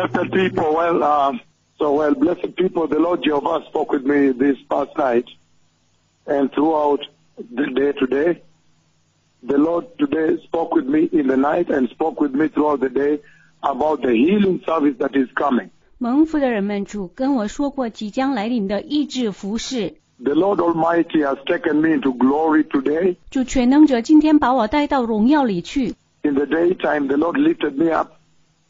blessed people, blessed people, the Lord Jehovah spoke with me this past night and throughout the day today. The Lord today spoke with me in the night and spoke with me throughout the day about the healing service that is coming. 蒙福的人们，主跟我说过即将来临的医治服事。The Lord Almighty has taken me into glory today. 主全能者今天把我带到荣耀里去。In the daytime, the Lord lifted me up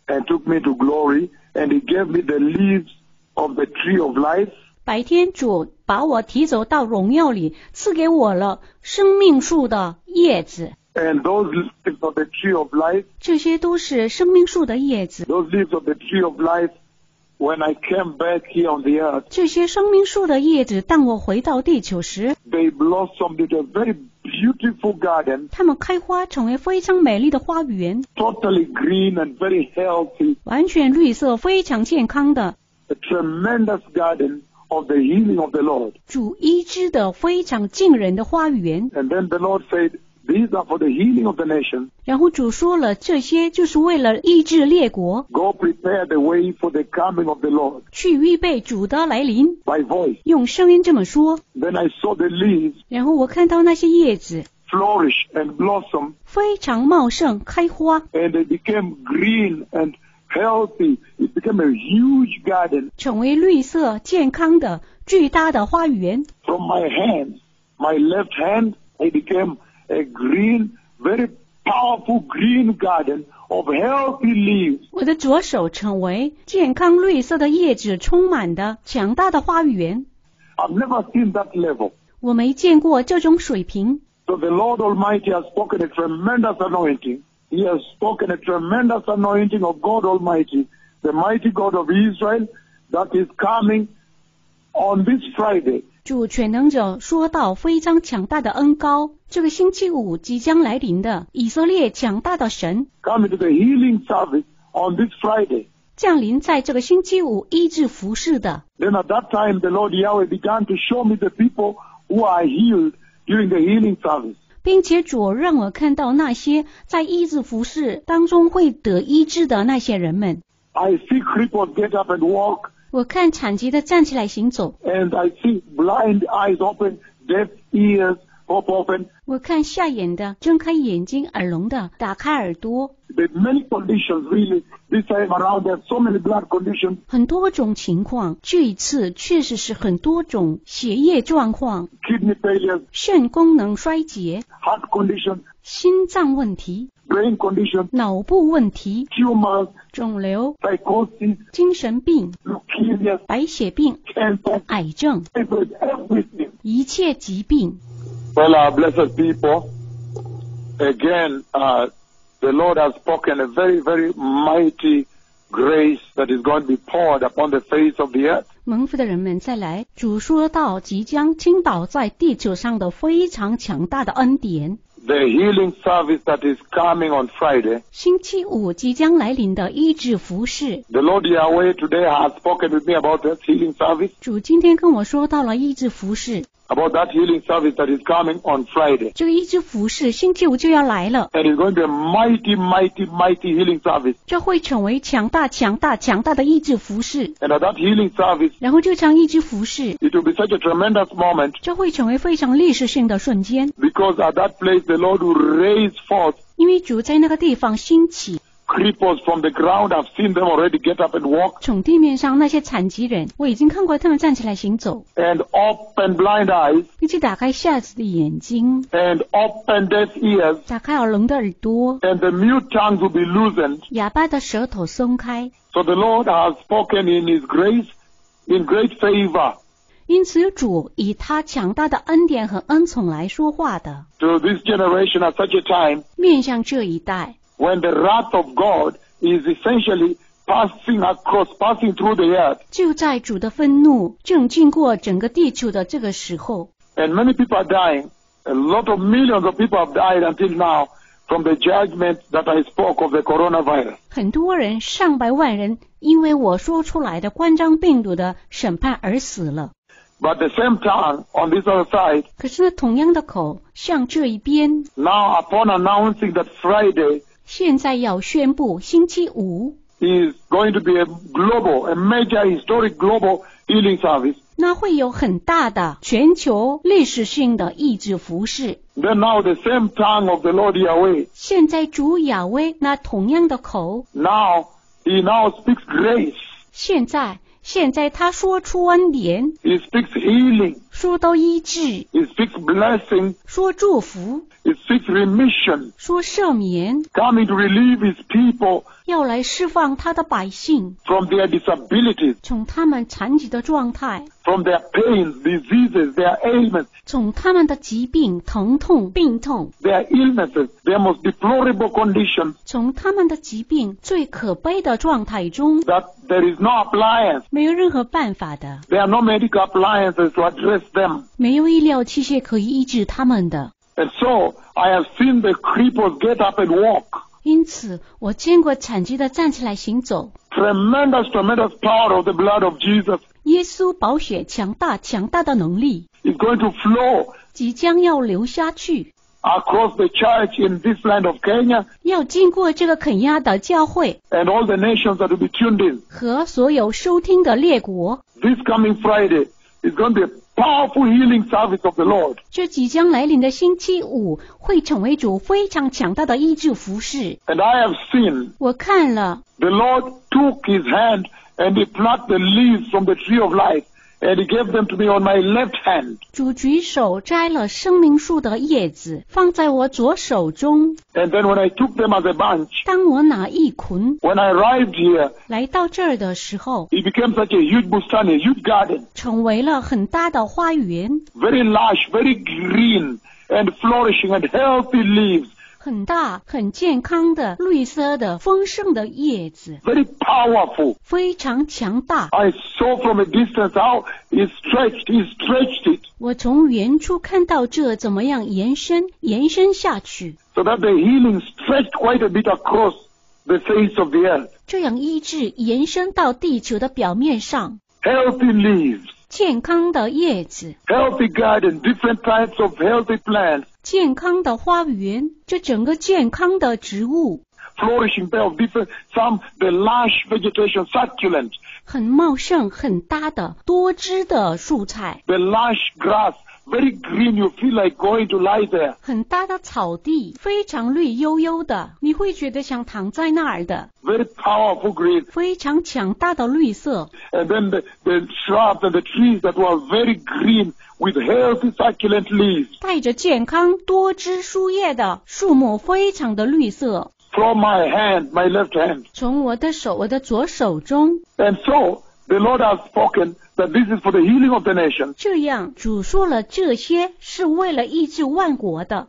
and took me to glory, and He gave me the leaves of the tree of life. 白天主把我提走到荣耀里，赐给我了生命树的叶子。And those leaves of the tree of life, 这些都是生命树的叶子。those leaves of the tree of life, when I came back here on the earth, 这些生命树的叶子，当我回到地球时， they blossomed into a very beautiful garden, 它们开花成为非常美丽的花园， totally green and very healthy, 完全绿色，非常健康的。a tremendous garden of the healing of the Lord. 主医治的非常惊人的花园。 And then the Lord said, these are for the healing of the nation. 然后主说了，这些就是为了医治列国， Go prepare the way for the coming of the Lord. 去预备主的来临。 By voice. 用声音这么说。 Then I saw the leaves 然后我看到那些叶子 flourish and blossom, 非常茂盛，开花， and they became green and healthy. It became a huge garden. 成为绿色、健康的、巨大的花园。 From my hand, my left hand, it became a green, very powerful green garden of healthy leaves. 我的左手成为健康绿色的叶子充满的强大的花园。 I've never seen that level. 我没见过这种水平。 So the Lord Almighty has spoken a tremendous anointing. He has spoken a tremendous anointing of God Almighty, the mighty God of Israel, that is coming on this Friday. 主全能者说到非常强大的恩膏，这个星期五即将来临的以色列强大的神 Coming to the healing service on this Friday. 降临在这个星期五医治服事的。 Then at that time, the Lord Yahweh began to show me the people who are healed during the healing service. 并且主让我看到那些在医治服事当中会得医治的那些人们。 I see cripples get up and walk, 我看残疾的站起来行走， and I see blind eyes open, deaf ears pop open. 我看瞎眼的睁开眼睛，耳聋的打开耳朵。 There's many conditions really this time around. There's so many blood conditions, 很多种情况，这一次确实是很多种血液状况， kidney failures, 肾功能衰竭、 heart conditions, 心脏问题、 brain conditions, 脑部问题、 tumors, 肿瘤、 psychosis, 精神病、 leukemia, 白血病、 cancer, 癌症， everything. 一切疾病。 Well, our blessed people, again, the Lord has spoken a very, very mighty grace that is going to be poured upon the face of the earth. 蒙福的人们再来，主说到即将倾倒在地球上的非常强大的恩典。 The healing service that is coming on Friday. 星期五即将来临的医治服事， The Lord Yahweh today has spoken with me about that healing service, 主今天跟我说到了医治服事， about that healing service that is coming on Friday. 这个医治服事星期五就要来了， And it's going to be a mighty, mighty, mighty healing service. 这会成为强大的医治服事。 And at that healing service, 然后这场医治服事， it will be such a tremendous moment, 这会成为非常历史性的瞬间， because at that place the Lord will raise forth 因为主在那个地方兴起， cripples from the ground. I've seen them already get up and walk, 从地面上那些残疾人，我已经看过他们站起来行走， and open blind eyes, 并且打开瞎子的眼睛， and open deaf ears, 打开耳聋的耳朵， and the mute tongues will be loosened. 哑巴的舌头松开。 So the Lord has spoken in His grace, in great favor, 因此主以他强大的恩典和恩宠来说话的， to this generation at such a time 面向这一代， when the wrath of God is essentially passing through the earth. 就在主的愤怒正经过整个地球的这个时候， And many people are dying. A lot of millions of people have died until now from the judgment that I spoke of the coronavirus. 很多人上百万人因为我说出来的冠状病毒的审判而死了。 But the same tongue on this other side, 可是同样的口向这一边， now upon announcing that Friday 现在要宣布星期五 is going to be a major historic global healing service. 那会有很大的全球历史性的医治服事。Then now the same tongue of the Lord Yahweh. 现在主亚威那同样的口， Now, he now speaks grace. 现在他说出恩典， He speaks healing. 说到医治， He speaks blessing. 说祝福， He speaks remission. 说赦免， Coming to relieve his people 要来释放他的百姓， from their disabilities, 从他们残疾的状态， from their pains, diseases, their ailments, 从他们的疾病、疼痛、病痛， their illnesses, their most deplorable conditions, 从他们的疾病最可悲的状态中， that there is no appliance. 没有任何办法的， There are no medical appliances to address them. 没有医疗器械可以医治他们的。 And so, I have seen the cripples get up and walk. 因此，我见过残疾的站起来行走。 Tremendous power of the blood of Jesus 耶稣宝血强大的能力 is going to flow 即将要流下去， across the church in this land of Kenya 要经过这个肯亚的教会 and all the nations that will be tuned in. 和所有收听的列国。 This coming Friday is going to be a powerful healing service of the Lord. 这即将来临的星期五会成为主非常强大的医治服事。 And I have seen 我看了， the Lord took his hand and he plucked the leaves from the tree of life and he gave them to me on my left hand. 主举手摘了生命树的叶子，放在我左手中。 And then when I took them as a bunch, 当我拿一捆 when I arrived here, 来到这儿的时候， it became such a huge bustani, a huge garden, 成为了很大的花园， very lush, very green and flourishing and healthy leaves, 很大很健康的绿色的丰盛的叶子， very powerful. 非常强大。 I saw from a distance how he stretched it, 我从远处看到这怎么样延伸下去， so that the healing stretched quite a bit across the face of the earth. 这样医治延伸到地球的表面上。 Healthy leaves, 健康的叶子， healthy garden, different types of healthy plants, 健康的花园，这整个健康的植物， flourishing there of different, some the lush vegetation, succulent, 很茂盛很大的多枝的蔬菜， the lush grass, very green, you feel like going to lie there. 很大的草地，非常绿油油的，你会觉得想躺在那儿的， Very powerful green. 非常强大的绿色， And then the shrubs and the trees that were very green with healthy succulent leaves. 带着健康多枝树叶的树木，非常的绿色。 From my hand, my left hand. 从我的左手中， And so, the Lord has spoken that this is for the healing of the nation, 这样主说了这些是为了医治万国的，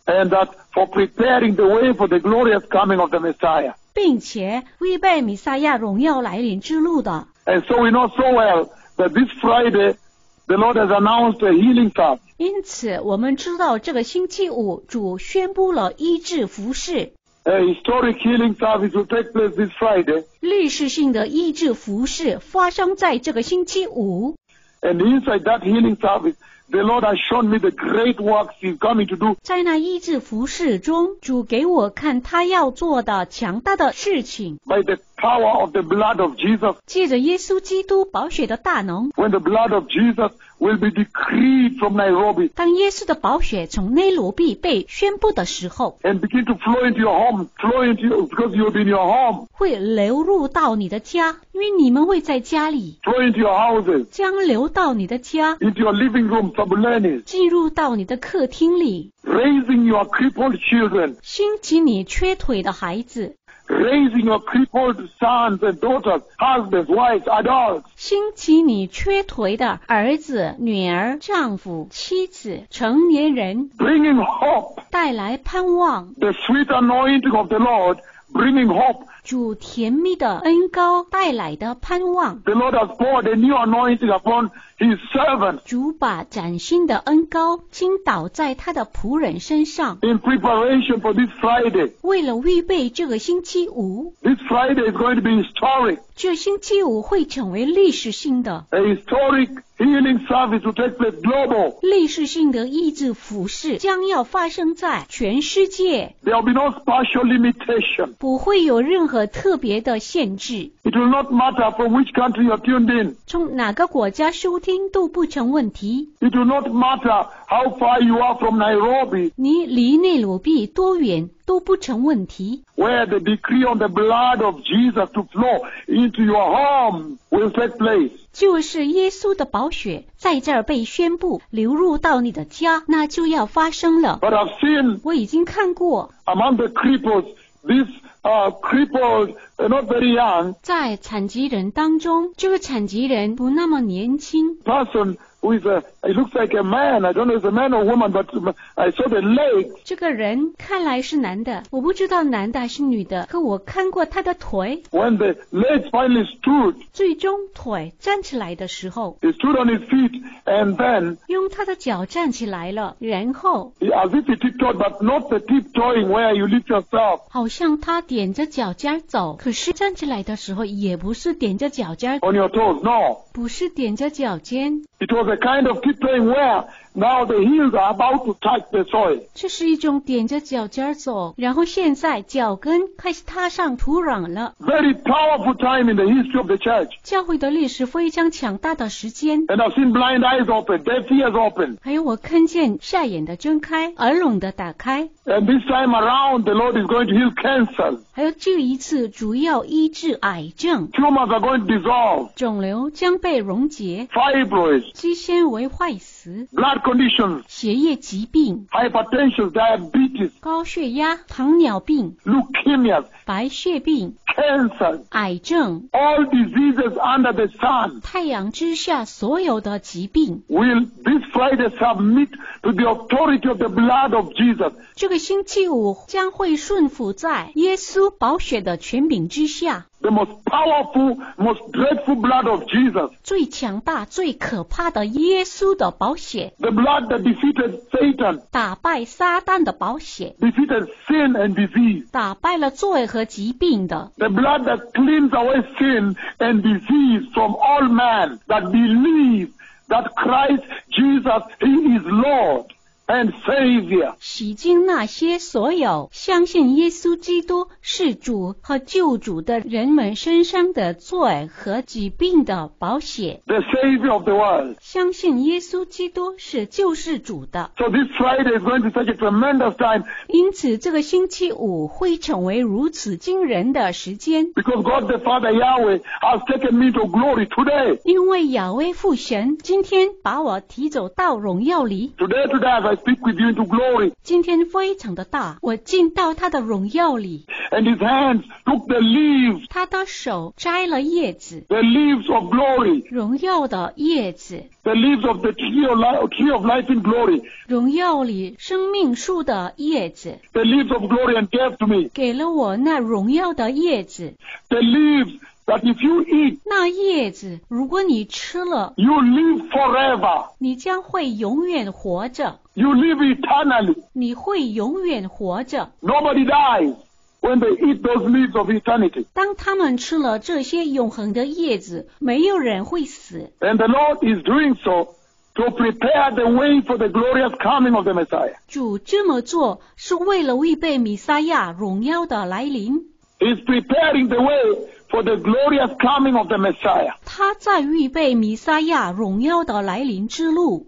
and that for preparing the way for the glorious coming of the Messiah. 并且预备弥赛亚荣耀来临之路的。 And so we know so well that this Friday, the Lord has announced a healing service. 因此我们知道这个星期五主宣布了医治服事， A historic healing service will take place this Friday. 历史性的医治服事发生在这个星期五。 And inside that healing service, the Lord has shown me the great works He's coming to do. 在那医治服事中，主给我看他要做的强大的事情， By the power of the blood of Jesus, 借着耶稣基督宝血的大能。 when the blood of Jesus will be decreed from Nairobi 当耶稣的宝血从内罗毕被宣布的时候， and begin to flow into your home, because you'll be in your home, 会流入到你的家，因为你们会在家里， flow into your houses, 将流到你的家， into your living room, Sabulanis, 进入到你的客厅里， raising your crippled children, 兴起你缺腿的孩子， raising your crippled sons and daughters, husbands, wives, adults, 兴起你缺腿的儿子、女儿、丈夫、妻子、成年人， bringing hope, 带来盼望。 the sweet anointing of the Lord, bringing hope. 主甜蜜的恩膏带来的盼望。 The Lord has poured a new anointing upon his servants 主把崭新的恩膏倾倒在他的仆人身上， in preparation for this Friday. 为了预备这个星期五。 This Friday is going to be historic. 这星期五会成为历史性的， A historic healing service will take place global. 历史性的医治服事将要发生在全世界， There will be no spatial limitation. 不会有任何特别的限制。 It will not matter from which country you are tuned in. 从哪个国家收听都不成问题。 It will not matter how far you are from Nairobi, 你离内罗毕多远都不成问题。 where the decree on the blood of Jesus to flow into your home will take place. 就是耶稣的宝血在这儿被宣布流入到你的家，那就要发生了。 But I've seen 我已经看过， among the cripples, this crippled, not very young 在残疾人当中，这个残疾人不那么年轻， person who is it looks like a man. I don't know if it's a man or woman, but I saw the legs. 这个人看来是男的，我不知道男的还是女的，可我看过他的腿， When the legs finally stood, 最终腿站起来的时候， he stood on his feet and then, 用他的脚站起来了，然后 as if he tiptoed, but not the tiptoeing where you lift yourself. 好像他踮着脚尖走，可是站起来的时候也不是踮着脚尖， On your toes, no. 不是踮着脚尖， It was a kind of tiptoeing where now the heels are about to touch the soil. 这是一种踮着脚尖走，然后现在脚跟开始踏上土壤了。 Very powerful time in the history of the church. 教会的历史非常强大的时间， And I've seen blind eyes open, deaf ears open. 还有我看见下眼的睁开，耳聋的打开， And this time around, the Lord is going to heal cancers. 还有这一次主要医治癌症， Tumors are going to dissolve. 肿瘤将被溶解， Fibroids, 肌纤维坏死， blood conditions, 血液疾病， hypertension, diabetes, 高血压、糖尿病、 leukemias, 白血病、 cancers, 癌症， all diseases under the sun 太阳之下所有的疾病， will this Friday submit to the authority of the blood of Jesus. 这个星期五将会顺服在耶稣宝血的权柄之下。 The most powerful, most dreadful blood of Jesus. 最强大、最可怕的耶稣的宝血， The blood that defeated Satan, 打败撒旦的宝血， defeated sin and disease. 打败了罪和疾病的。 The blood that cleans away sin and disease from all man that believe that Christ Jesus, He is Lord and Savior. 洗净那些所有相信耶稣基督是主和救主的人们身上的罪和疾病的宝血， The Savior of the world. 相信耶稣基督是救世主的。 So this Friday is going to be such a tremendous time 因此，这个星期五会成为如此惊人的时间， because God the Father Yahweh has taken me to glory today. 因为亚威父神今天把我提走到荣耀里。 Today as I speak with you into glory. 今天非常的大，我进到他的荣耀里， And His hands took the leaves, 他的手摘了叶子， the leaves of glory, 荣耀的叶子， the leaves of the tree of life in glory, 荣耀里生命树的叶子， the leaves of glory and gave to me. 给了我那荣耀的叶子。 The leaves that if you eat, 那叶子，如果你吃了， you live forever. 你将会永远活着， You live eternally. 你会永远活着。 Nobody dies when they eat those leaves of eternity. 当他们吃了这些永恒的叶子，没有人会死。 And the Lord is doing so to prepare the way for the glorious coming of the Messiah. 主这么做是为了预备弥撒亚荣耀的来临。 He's preparing the way for the glorious coming of the Messiah. 他在预备弥撒亚荣耀的来临之路。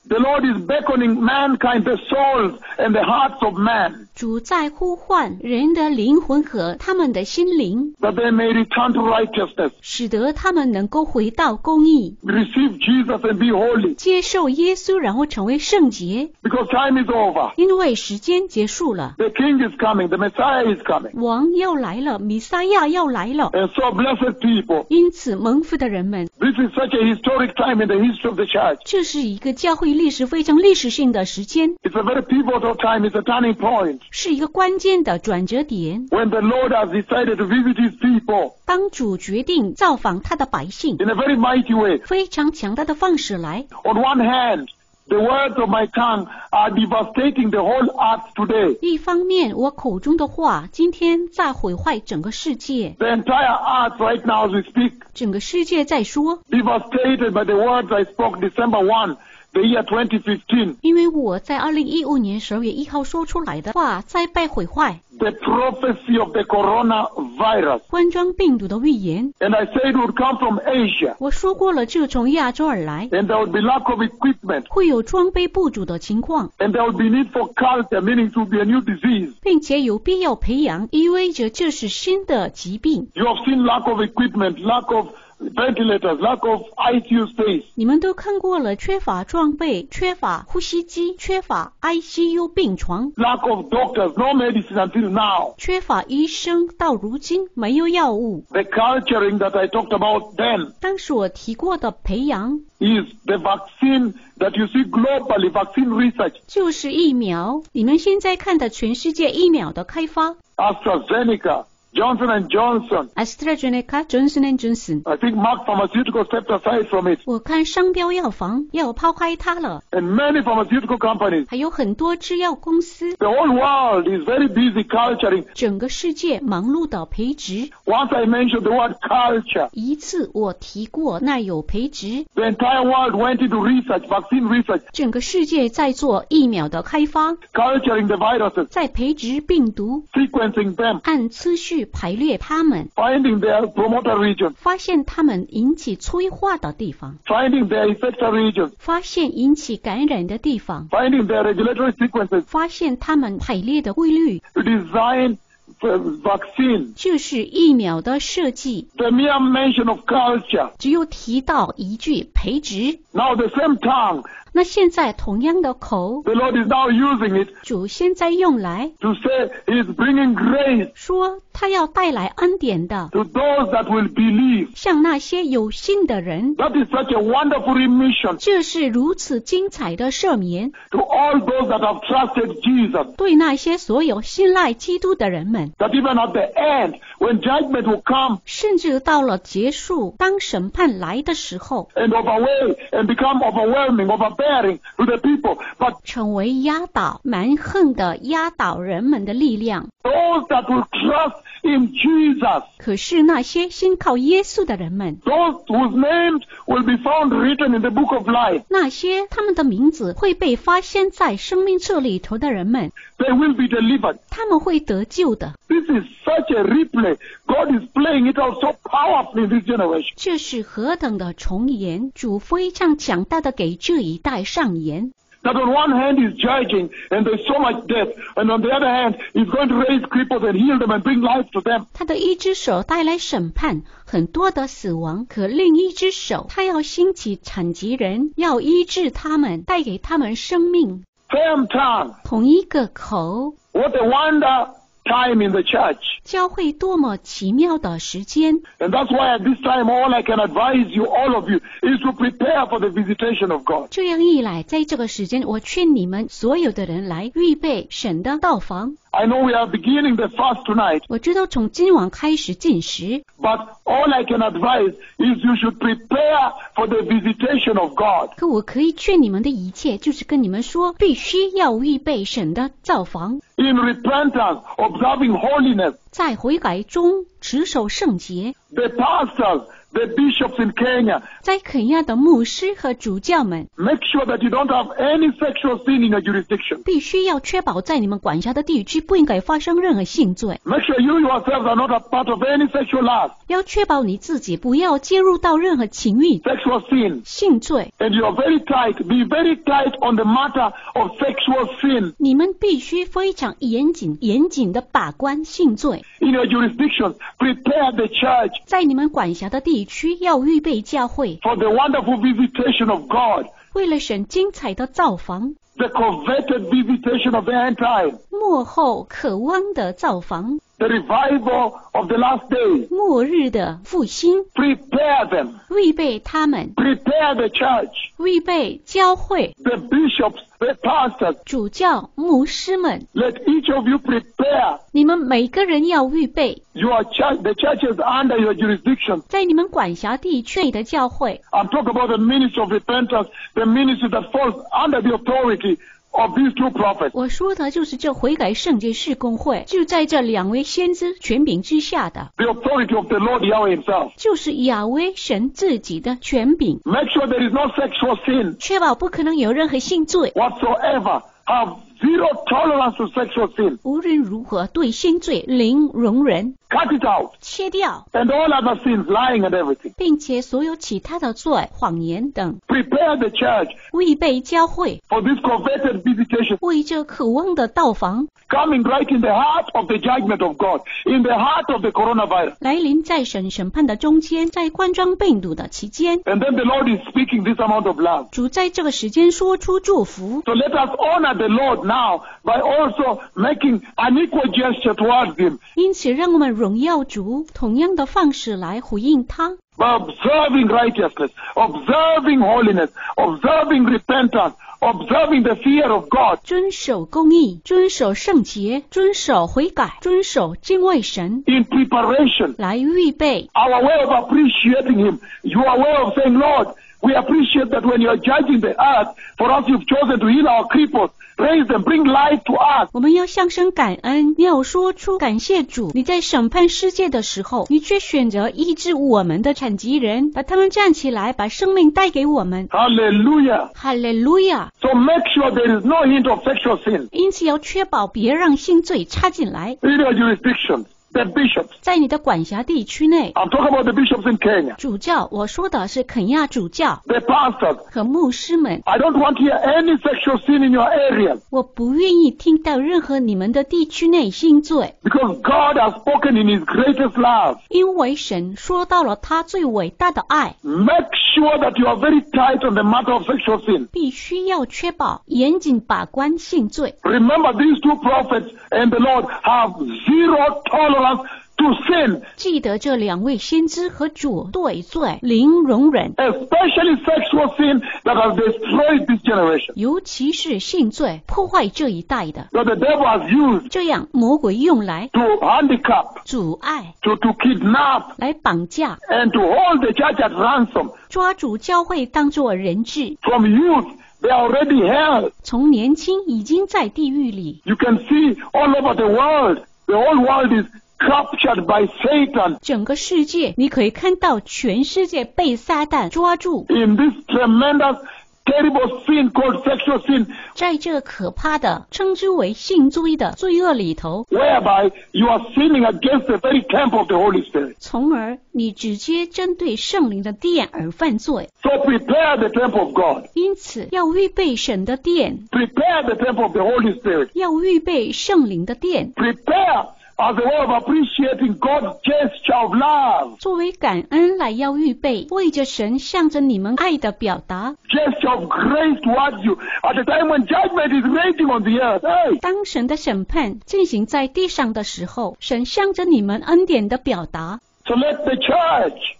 The Lord is beckoning mankind, the souls and the hearts of man, 主在呼唤人的灵魂和他们的心灵， that they may return to righteousness, 使得他们能够回到公义， receive Jesus and be holy, 接受耶稣，然后成为圣洁。 because time is over. 因为时间结束了， The King is coming, the Messiah is coming. 王要来了，弥撒亚要来了。 And so blessed people, 因此，蒙福的人们， this is such a historic time in the history of the church. 这是一个教会会历史非常历史性的时间， It's a very pivotal time. It's a turning point. 是一个关键的转折点。 When the Lord has decided to visit His people 当主决定造访他的百姓， in a very mighty way. 非常强大的方式来。 On one hand, the words of my tongue are devastating the whole earth today. 一方面，我口中的话今天在毁坏整个世界， The entire earth right now as we speak, 整个世界在说， devastated by the words I spoke December 1, the year 2015. 因为我在2015年12月1号说出来的话在被毁坏。 The prophecy of the coronavirus. 冠状病毒的预言， And I said it would come from Asia. 我说过了，这从亚洲而来， And there would be lack of equipment. 会有装备不足的情况， And there would be need for culture, meaning to be a new disease. 并且有必要培养，意味着这是新的疾病。 You have seen lack of equipment, lack of ventilators, lack of ICU space. 你们都看过了，缺乏装备，缺乏呼吸机，缺乏 ICU 病床， Lack of doctors, no medicine until now. 缺乏医生，到如今没有药物。 The culturing that I talked about then 当时我提过的培养， is the vaccine that you see globally, vaccine research. 就是疫苗。你们现在看的全世界疫苗的开发， AstraZeneca, Johnson & Johnson. AstraZeneca、Johnson & Johnson。 I think Merck Pharmaceutical stepped aside from it. 我看商标药房要抛开它了， And many pharmaceutical companies. 还有很多制药公司， The whole world is very busy culturing. 整个世界忙碌的培植。 Once I mentioned the word culture, 一次我提过那有培植， the entire world went into research, vaccine research, 整个世界在做疫苗的开发， culturing the viruses, 在培植病毒， sequencing them, 按次序排列它们， finding their promoter region, 发现它们引起催化的地方， finding their effector region, 发现引起感染的地方， finding their regulatory sequences, 发现它们排列的规律， to design vaccine. 就是疫苗的设计。 The mere mention of culture. 只有提到一句培植， Now the same tongue, 那现在同样的口， the Lord is now using it 主现在用来 to say He is bringing grace 说他要带来恩典的， to those that will believe. 向那些有信的人。 That is such a wonderful remission 这是如此精彩的赦免， to all those that have trusted Jesus. 对那些所有信赖基督的人们， That even at the end, when judgment will come 甚至到了结束，当审判来的时候， and overweigh and become overwhelming, overbearing to the people, but 成为压倒蛮横的压倒人们的力量。 those that will trust in Jesus, 可是那些信靠耶稣的人们， those whose names will be found written in the book of life, 那些他们的名字会被发现在生命册里头的人们， they will be delivered. 他们会得救的。 This is such a replay. God is playing it out so powerfully in this generation. 这是何等的重演，主非常强大的给这一代上演。 That on one hand He's judging and there's so much death, and on the other hand He's going to raise cripples and heal them and bring life to them. 他的一只手带来审判，很多的死亡；可另一只手，他要兴起残疾人，要医治他们，带给他们生命。 Same tongue. 同一个口， What a wonder time in the church. 教会多么奇妙的时间。 And that's why at this time all I can advise you, all of you, is to prepare for the visitation of God. 这样一来，在这个时间，我劝你们所有的人来预备神的到访。 I know we are beginning the fast tonight, 我知道从今晚开始禁食， but all I can advise is you should prepare for the visitation of God. 可我可以劝你们的一切，就是跟你们说，必须要预备神的造访， In repentance, observing holiness, 在悔改中持守圣洁。 the pastors, the bishops in Kenya, 在肯亚的牧师和主教们 make sure that you don't have any sexual sin in your jurisdiction. 必须要确保在你们管辖的地区不应该发生任何性罪， Make sure you yourselves are not a part of any sexual lust, 要确保你自己不要介入到任何情欲、 sexual sin. 性罪。 And you are very tight, be very tight on the matter of sexual sin 你们必须非常严谨的把关性罪。 in your jurisdictions. Prepare the church 在你们管辖的地区要预备教会， for the wonderful visitation of God, 为了神精彩的造访， the coveted visitation of the end time. 幕后渴望的造访。the revival of the last days. 末日的复兴， Prepare them. 预备他们， Prepare the church, 预备教会、 the bishops, the pastors. 主教、牧师们， Let each of you prepare 你们每个人要预备， your church, the churches under your jurisdiction. 在你们管辖地区内的教会。 I'm talking about the ministry of repentance, the ministry that falls under the authority of these two prophets. 我说的就是这悔改圣洁事工会，就在这两位先知权柄之下的， The authority of the Lord Yahweh himself. 就是亚威神自己的权柄， Make sure there is no sexual sin 确保不可能有任何性罪。 whatsoever. Have zero tolerance to sexual sin. 无论如何，对性罪零容忍， Cut it out. 切掉， And all other sins, lying and everything. 并且所有其他的罪、谎言等， Prepare the church 预备教会， for this coveted visitation, 为这渴望的到访 coming right in the heart of the judgment of God, in the heart of the coronavirus. 来临，在审判的中间，在冠状病毒的期间， And then the Lord is speaking this amount of love. 主在这个时间说出祝福。 So let us honor the Lord now by also making an equal gesture towards him, 因此，让我们荣耀主，同样的方式来回应他， by observing righteousness, observing holiness, observing repentance, observing the fear of God. 遵守公义，遵守圣洁，遵守悔改，遵守敬畏神， In preparation, 来预备。 our way of appreciating him, your way of saying, Lord, we appreciate that when you are judging the earth, for us you've chosen to heal our cripples, raise them, bring life to us. 我们要向神感恩，要说出感谢主。你在审判世界的时候，你却选择医治我们的残疾人，把他们站起来，把生命带给我们。 Hallelujah. 哈利路亚！ So make sure there is no hint of sexual sin 因此要确保别让性罪插进来， in your jurisdiction. The bishops. 在你的管辖地区内。 I'm talking about the bishops in Kenya, 主教，我说的是肯亚主教 the pastors. 和牧师们。 I don't want to hear any sexual sin in your area, 我不愿意听到任何你们的地区内性罪， because God has spoken in his greatest love. 因为神说到了他最伟大的爱， Make sure that you are very tight on the matter of sexual sin. 必须要确保严谨把关性罪。 Remember, these two prophets and the Lord have zero tolerance to sin, 记得这两位先知和主对罪零容忍， especially sexual sin that has destroyed this generation. 尤其是性罪破坏这一代的， That the devil has used 这样魔鬼用来 to handicap, 阻碍、 to kidnap, 来绑架、 and to hold the church at ransom. 抓住教会当作人质。 From youth, they are already held. 从年轻已经在地狱里， You can see all over the world, the whole world is captured by Satan 整个世界你可以看到全世界被撒旦抓住， in this tremendous, terrible sin called sexual sin, 在这可怕的称之为性罪的罪恶里头， whereby you are sinning against the very temple of the Holy Spirit. 从而你直接针对圣灵的殿而犯罪。 So prepare the temple of God. 因此要预备神的殿， Prepare the temple of the Holy Spirit. 要预备圣灵的殿， Prepare as a way of appreciating God's gesture of love, 作为感恩来要预备，为着神向着你们爱的表达。 gesture of grace towards you at a time when judgment is raging on the earth. Hey, 当神的审判进行在地上的时候，神向着你们恩典的表达。 so let the church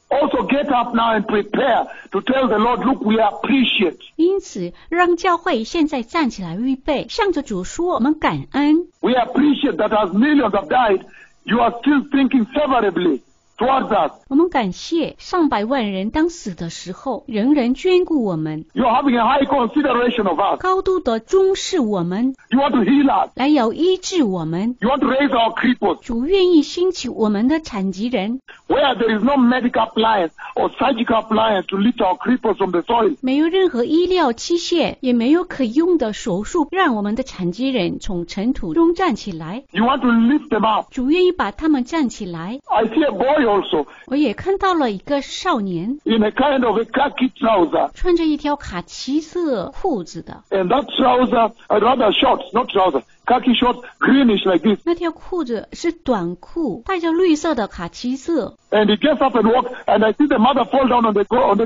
also get up now and prepare to tell the Lord, look, we appreciate. 因此，让教会现在站起来预备，向着主说我们感恩。 We appreciate that as millions have died, you are still thinking favorably towards us. 我们感谢上百万人当死的时候，仍然眷顾我们， You're having a high consideration of us. 高度的重视我们， You want to heal us. 来要医治我们。 You want to raise our cripples. 主愿意兴起我们的残疾人， Where there is no medical appliance or surgical appliance to lift our cripples from the soil. 没有任何医疗器械，也没有可用的手术，让我们的残疾人从尘土中站起来。 You want to lift them up. 主愿意把他们站起来。 I see a boy also 我也看到了一个少年， in a kind of a khaki trouser. 穿着一条卡其色裤子的， And that trouser, rather shorts, not trouser, khaki shorts, greenish like this. 那条裤子是短裤，带着绿色的卡其色。And he gets up and walks, and I see the mother fall down on the ground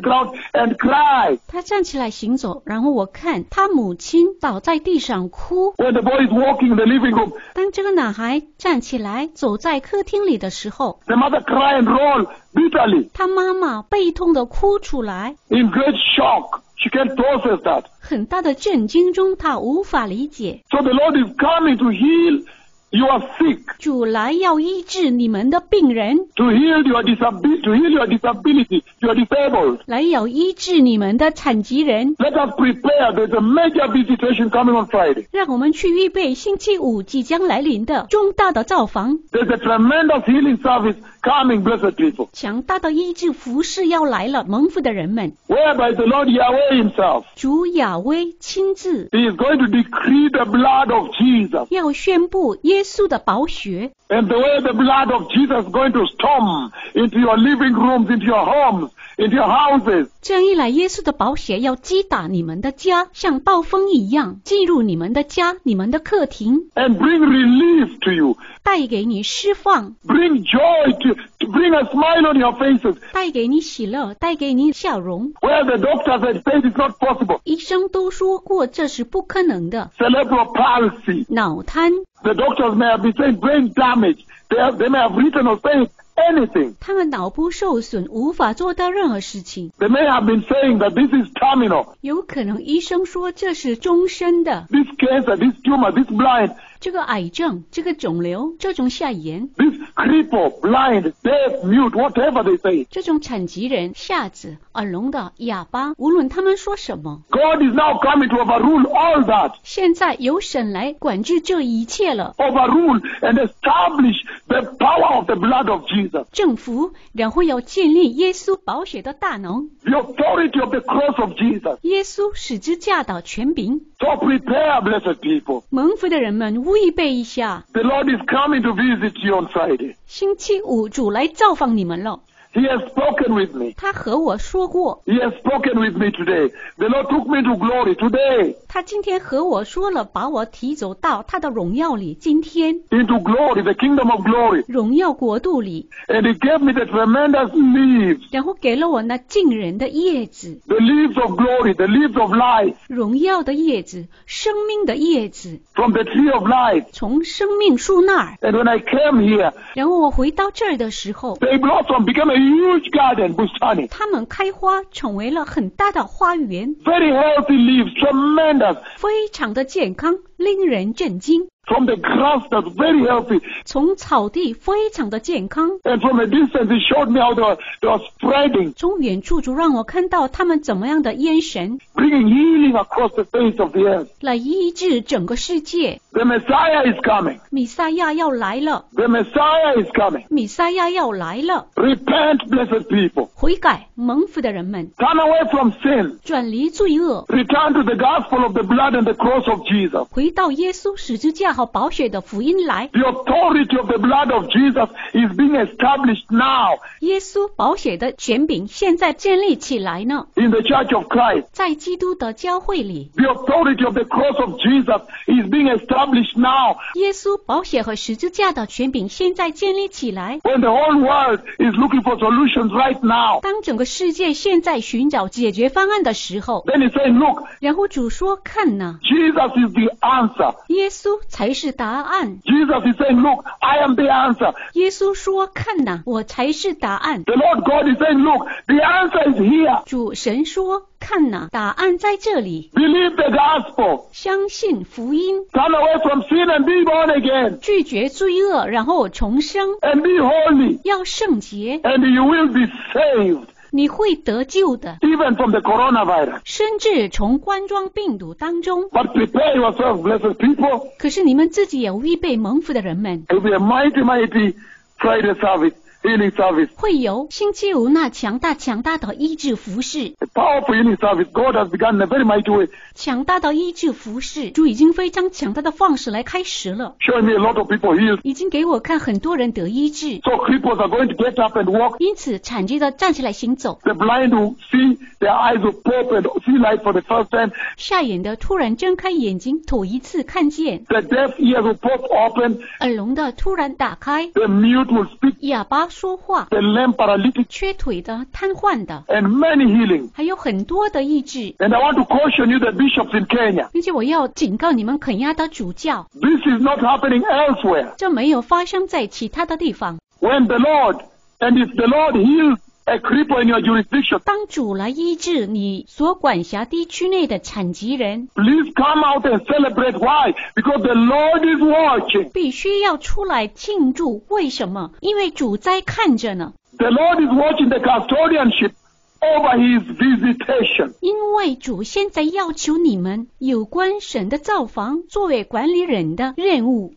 and cry. 他站起来行走，然后我看他母亲倒在地上哭。When the boy is walking in the living room, 当这个男孩站起来走在客厅里的时候， the mother cry and roll bitterly. 他妈妈悲痛地哭出来， In great shock. She can't process that. 很大的震惊中，他无法理解。 So the Lord is coming to heal your sick, 主来要医治你们的病人， to heal your disability, you're disabled. 来要医治你们的残疾人。 Let us prepare. There's a major visitation coming on Friday. 让我们去预备星期五即将来临的重大的造访。 There's a tremendous healing service coming, blessed people. 强大的医治服事要来了，蒙福的人们。 Whereby the Lord Yahweh himself, 主亚威亲自 he is going to decree the blood of Jesus. 要宣布耶稣的宝血， And the way the blood of Jesus is going to storm into your living rooms, into your homes, into your houses. 这样一来，耶稣的宝血要击打你们的家，像暴风一样进入你们的家、你们的客厅， And bring relief to you. 带给你释放， Bring joy to bring a smile on your faces. 带给你喜乐，带给你笑容。 Where the doctors had said it's not possible. 医生都说过这是不可能的。 Cerebral palsy. 脑瘫， The doctors may have been saying brain damage. They may have written or said anything. 他们脑部受损，无法做到任何事情。 They may have been saying that this is terminal. 有可能医生说这是终身的， This cancer, this tumor, this blind, 这个癌症、这个肿瘤、这种下炎、 this cripple, blind, deaf, mute, whatever they say. 这种残疾人、瞎子、耳聋的、哑巴，无论他们说什么， God is now coming to overrule all that. 现在由神来管制这一切了。 Overrule and establish the power of the blood of Jesus. 政府然后要建立耶稣宝血的大能， The authority of the cross of Jesus. 耶稣十字架的权柄。 So prepare, blessed people. 蒙福的人们预备一下， The Lord is coming to visit you on Friday. 星期五主来造访你们了。 He has spoken with me. 他和我说过， He has spoken with me today. The Lord took me to glory today. 他今天和我说了，把我提走到他的荣耀里。今天 Into glory, the kingdom of glory. 荣耀国度里， And He gave me the tremendous leaves. 然后给了我那惊人的叶子， The leaves of glory, the leaves of life. 荣耀的叶子，生命的叶子， From the tree of life. 从生命树那儿。 And when I came here, 然后我回到这儿的时候， they blossomed, became a huge garden, Bustani. 它们开花，成为了很大的花园， Very healthy leaves, tremendous. 非常的健康，令人震惊。 From the grass that's very healthy. 从草地非常的健康， And from a distance, He showed me how they were spreading, 从远处就让我看到他们怎么样的眼神 bringing healing across the face of the earth. 来医治整个世界。 The Messiah is coming. 弥赛亚要来了， The Messiah is coming. 弥赛亚要来了， Repent, blessed people. 悔改蒙福的人们， Turn away from sin. 转离罪恶， Return to the gospel of the blood and the cross of Jesus. 回到耶稣十字架和宝血的福音来。 The authority of the blood of Jesus is being established now 耶稣宝血的权柄现在建立起来呢， in the Church of Christ. 在基督的教会里， The authority of the cross of Jesus is being established now 耶稣宝血和十字架的权柄现在建立起来。 when the whole world is looking for solutions right now. 当整个世界现在寻找解决方案的时候， Then He's saying, look, 然后主说：“看哪， Jesus is the answer. 耶稣才是答案。” Jesus is saying, look, I am the answer. 耶稣说：“看哪，我才是答案。 The Lord God is saying, look, the answer is here. ”主神说：“看哪，答案在这里。 Believe the gospel. 相信福音， Turn away from sin and be born again. 拒绝罪恶，然后重生， And be holy. 要圣洁， And you will be saved. 你会得救的。 Even from the coronavirus. 甚至从冠状病毒当中。 But prepare yourselves, blessed people. 可是你们自己也预备蒙福的人们， It will be a mighty, mighty Friday service healing service. 会有星期五那强大的医治服事， A powerful healing service. God has begun in a very mighty way, 强大的医治服事，主已经非常强大的方式来开始了， showing me a lot of people healed. 已经给我看很多人得医治， So cripples are going to get up and walk. 因此残疾的站起来行走， The blind will see, their eyes will pop and see light for the first time. 瞎眼的突然睁开眼睛，头一次看见， The deaf ears will pop open. 耳聋的突然打开， The mute will speak. 哑巴说话， The lame paralytic, 缺腿的瘫痪的， and many healings. 还有很多的医治。 And I want to caution you, the bishops in Kenya. 并且我要警告你们肯亚的主教， This is not happening elsewhere. 这没有发生在其他的地方。 When the Lord, and if the Lord heals a cripple in your jurisdiction, 当主来医治你所管辖地区内的残疾人， please come out and celebrate. Why? Because the Lord is watching. 必须要出来庆祝。为什么？因为主在看着呢。 The Lord is watching the custodianship over his visitation. 因为主现在要求你们有关神的造访作为管理人的任务。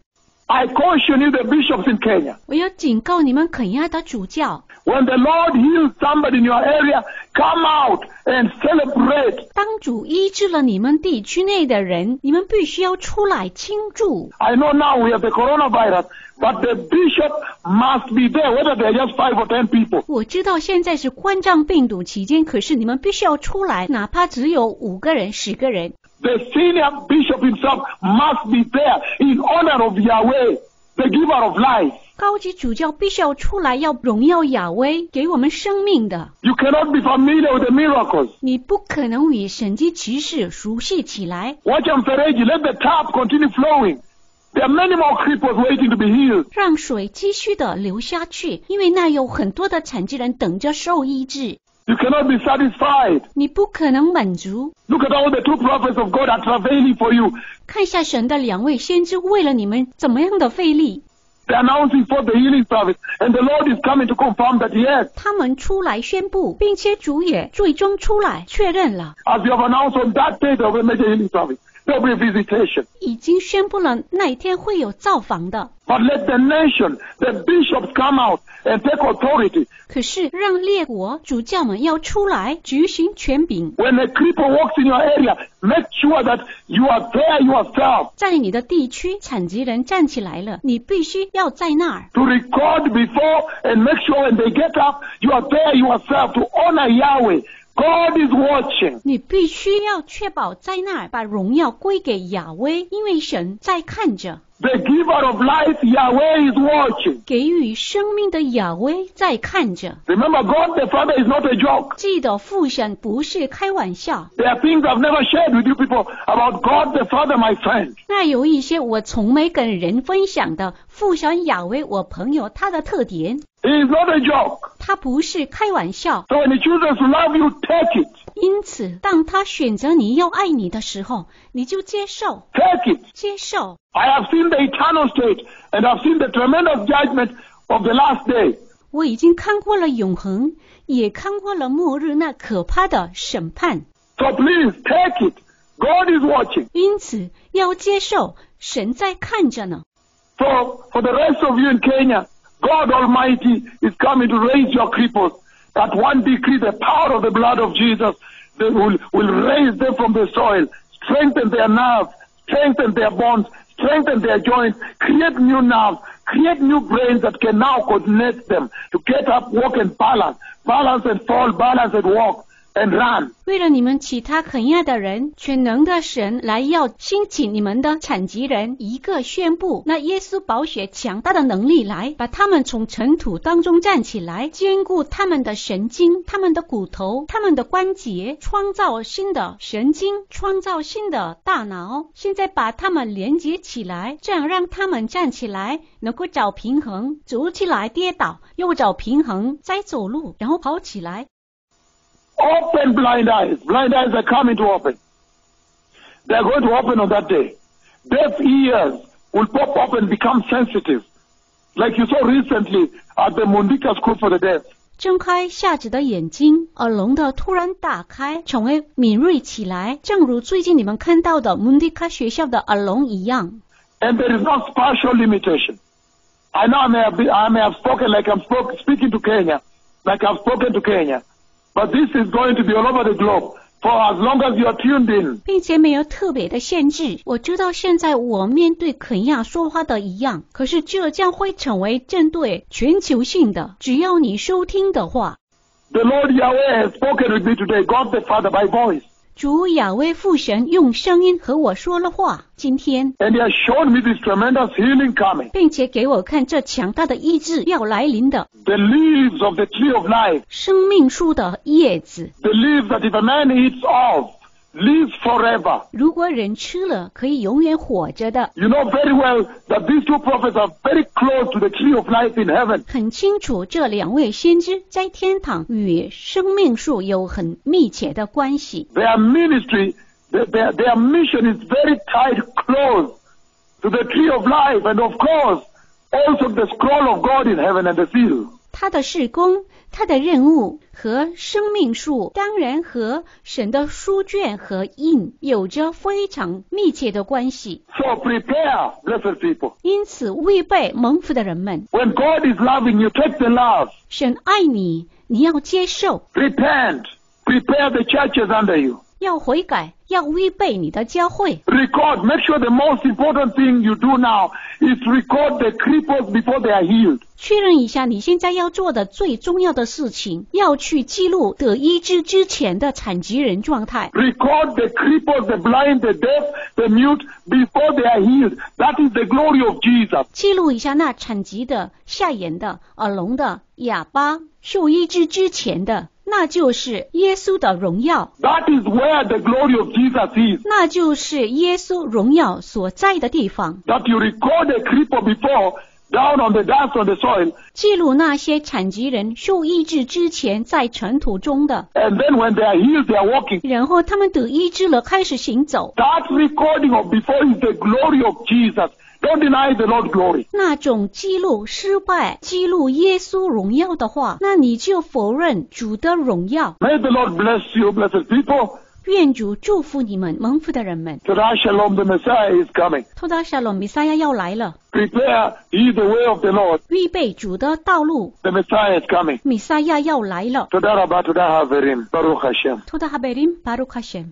I caution you, the bishops in Kenya. 我要警告你们肯亚的主教， When the Lord heals somebody in your area, come out and celebrate. 当主医治了你们地区内的人，你们必须要出来庆祝。 I know now we have the coronavirus, but the bishop must be there, whether they're just 5 or 10 people. 我知道现在是冠状病毒期间，可是你们必须要出来，哪怕只有5个人、10个人。 The senior bishop himself must be there in honor of Yahweh, the giver of life. 高级主教必须要出来，要荣耀亚威，给我们生命的。 You cannot be familiar with the miracles. 你不可能与神迹奇事熟悉起来。 Watch them, Fereji, let the tap continue flowing. There are many more cripples waiting to be healed. 让水继续的流下去，因为那有很多的残疾人等着受医治。 You cannot be satisfied. 你不可能满足。 Look at all the 2 prophets of God are travailing for you. 看一下神的2位先知为了你们怎么样的费力， They're announcing for the healing service, and the Lord is coming to confirm that yes, 他们出来宣布，并且主也最终出来确认了， as you have announced on that day there will be a major healing service, there will be a visitation. 已经宣布了那一天会有造访的。 But let the nation, the bishops come out and take authority. 可是让列国主教们要出来执行权柄， When a cripple walks in your area, make sure that you are there yourself 在你的地区残疾人站起来了，你必须要在那儿， to record before and make sure when they get up, you are there yourself to honor Yahweh. God is watching. 你必须要确保在那儿把荣耀归给亚威，因为神在看着。 The giver of life, Yahweh, is watching. 给予生命的亚威在看着。 Remember, God the Father is not a joke. 记得父神不是开玩笑。 There are things I've never shared with you people about God the Father, my friend. 那有一些我从没跟人分享的父神亚威，我朋友他的特点， He is not a joke. 他不是开玩笑。 So when He chooses to love you, take it. 因此，当他选择你要爱你的时候，你就接受， Take it. 接受。 I have seen the eternal state, and I've seen the tremendous judgment of the last day. 我已经看过了永恒，也看过了末日那可怕的审判。 So please, take it. God is watching. 因此，要接受，神在看着呢。 So for the rest of you in Kenya, God Almighty is coming to raise your cripples. At one decree, the power of the blood of Jesus will raise them from the soil, strengthen their nerves, strengthen their bones, strengthen their joints, create new nerves, create new brains that can now coordinate them to get up, walk and balance and fall, balance and walk and run. 为了你们其他肯亚的人，全能的神来要兴起你们的残疾人，一个宣布，那耶稣宝血强大的能力来，把他们从尘土当中站起来，坚固他们的神经、他们的骨头、他们的关节，创造新的神经，创造新的大脑。现在把他们连接起来，这样让他们站起来，能够找平衡，走起来跌倒，又找平衡，再走路，然后跑起来。Open blind eyes. Blind eyes are coming to open. They are going to open on that day. Deaf ears will pop up and become sensitive, like you saw recently at the Mundika School for the Deaf. 睁开瞎子的眼睛，耳聋的突然打开，成为敏锐起来，正如最近你们看到的蒙迪卡学校的耳聋一样。 And there is no spatial limitation. I know I may have spoken like I'm speaking to Kenya, like I've spoken to Kenya, but this is going to be all over the globe for as long as you are tuned in. 并且没有特别的限制。我知道现在我面对肯亚说话的一样，可是这将会成为针对全球性的，只要你收听的话。The Lord Yahweh has spoken with me today, God the Father by voice. 主亚威父神用声音和我说了话，今天 And He has shown me this tremendous healing coming. 并且给我看这强大的医治要来临的。 The leaves of the tree of life, 生命树的叶子， the leaves that if a man eats of, lives forever. 如果人吃了，可以永远活着的。 You know very well that these two prophets are very close to the tree of life in heaven. 很清楚，这两位先知在天堂与生命树有很密切的关系。 Their ministry, their mission is very tight, close to the tree of life, and of course, also the scroll of God in heaven and the seal. 他的事工，他的任务和生命树，当然和神的书卷和印有着非常密切的关系。 So prepare, blessed people. 因此，预备蒙福的人们， When God is loving you, take the love. 神爱你，你要接受， Repent. Prepare the churches under you. 要悔改，要预备你的教会。 Record. Make sure the most important thing you do now is record the cripples before they are healed. 确认一下，你现在要做的最重要的事情，要去记录得医治之前的残疾人状态。 Record the cripples, the blind, the deaf, the mute before they are healed. That is the glory of Jesus. 记录一下那残疾的、瞎眼的、耳聋的、哑巴受医治之前的，那就是耶稣的荣耀， That is where the glory of Jesus is. 那就是耶稣荣耀所在的地方。 That you record a cripple before down on the dust on the soil, 记录那些残疾人受医治之前在尘土中的， and then when they are healed, they are walking. 然后他们得医治了，开始行走。 That recording of before is the glory of Jesus. Don't deny the Lord's glory. 那种记录失败、记录耶稣荣耀的话，那你就否认主的荣耀。 May the Lord bless you, blessed people. 愿主祝福你们，蒙福的人们。 Today, Shalom, the Messiah is coming. 托达沙龙弥赛亚要来了， Prepare ye the way of the Lord. 预备主的道路， The Messiah is coming. 弥赛亚要来了。 Todah Rabba, Todah Haverim. Baruch Hashem.托达哈贝林巴鲁卡什。